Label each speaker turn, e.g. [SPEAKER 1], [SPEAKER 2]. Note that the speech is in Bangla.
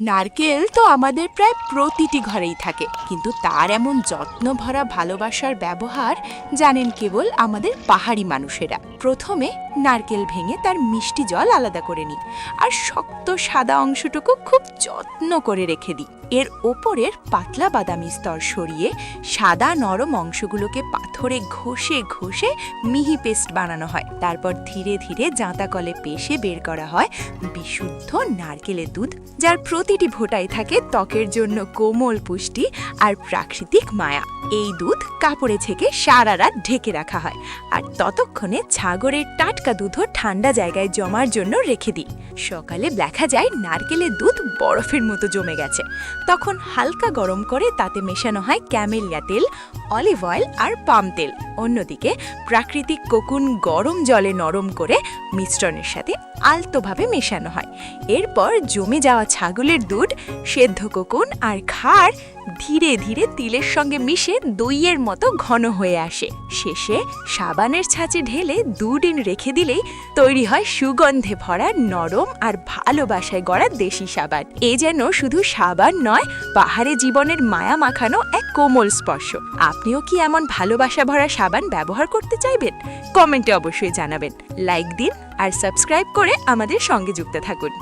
[SPEAKER 1] নারকেল তো আমাদের প্রায় প্রতিটি ঘরেই থাকে, কিন্তু তার এমন যত্ন ভরা ভালোবাসার ব্যবহার জানেন কেবল আমাদের পাহাড়ি মানুষেরা। প্রথমে নারকেল ভেঙে তার মিষ্টি জল আলাদা করে নিই, আর শক্ত সাদা অংশটুকু খুব যত্ন করে রেখে দিই। এর ওপরের পাতলা বাদামি স্তর সরিয়ে সাদা নরম অংশগুলোকে পাথরে ঘষে ঘষে মিহি পেস্ট বানানো হয়। তারপর ধীরে ধীরে জাঁতা কলে পেষে বের করা হয় বিশুদ্ধ নারকেলের দুধ, যার প্রতিটি ফোঁটায় থাকে ত্বকের জন্য কোমল পুষ্টি আর প্রাকৃতিক মায়া। এই দুধ কাপড়ে ছেঁকে সারা রাত ঢেকে রাখা হয়, আর ততক্ষণে ছাগরের টাটকা দুধও ঠান্ডা জায়গায় জমার জন্য রেখে দিই। সকালে দেখা যায় নারকেলের দুধ বরফের মতো জমে গেছে। তখন হালকা গরম করে তাতে মেশানো হয় ক্যামেলিয়া তেল, অলিভ অয়েল আর পাম তেল। অন্যদিকে প্রাকৃতিক কোকুন গরম জলে নরম করে মিশ্রণের সাথে আলতোভাবে মেশানো হয়। এরপর জমে যাওয়া ছাগলের দুধ, সেদ্ধ কোকুন আর খাড় ধীরে ধীরে তিলের সঙ্গে মিশে দইয়ের মতো ঘন হয়ে আসে। শেষে সাবানের ছাঁচে ঢেলে 2 দিন রেখে দিলেই তৈরি হয় সুগন্ধে ভরা নরম আর ভালোবাসায় গড়া দেশি সাবান। এ যেন শুধু সাবান নয়, পাহাড়ে জীবনের মায়া মাখানো এক কোমল স্পর্শ। আপনিও কি এমন ভালোবাসা ভরা সাবান ব্যবহার করতে চাইবেন? কমেন্টে অবশ্যই জানাবেন। লাইক দিন আর সাবস্ক্রাইব করে আমাদের সঙ্গে যুক্ত থাকুন।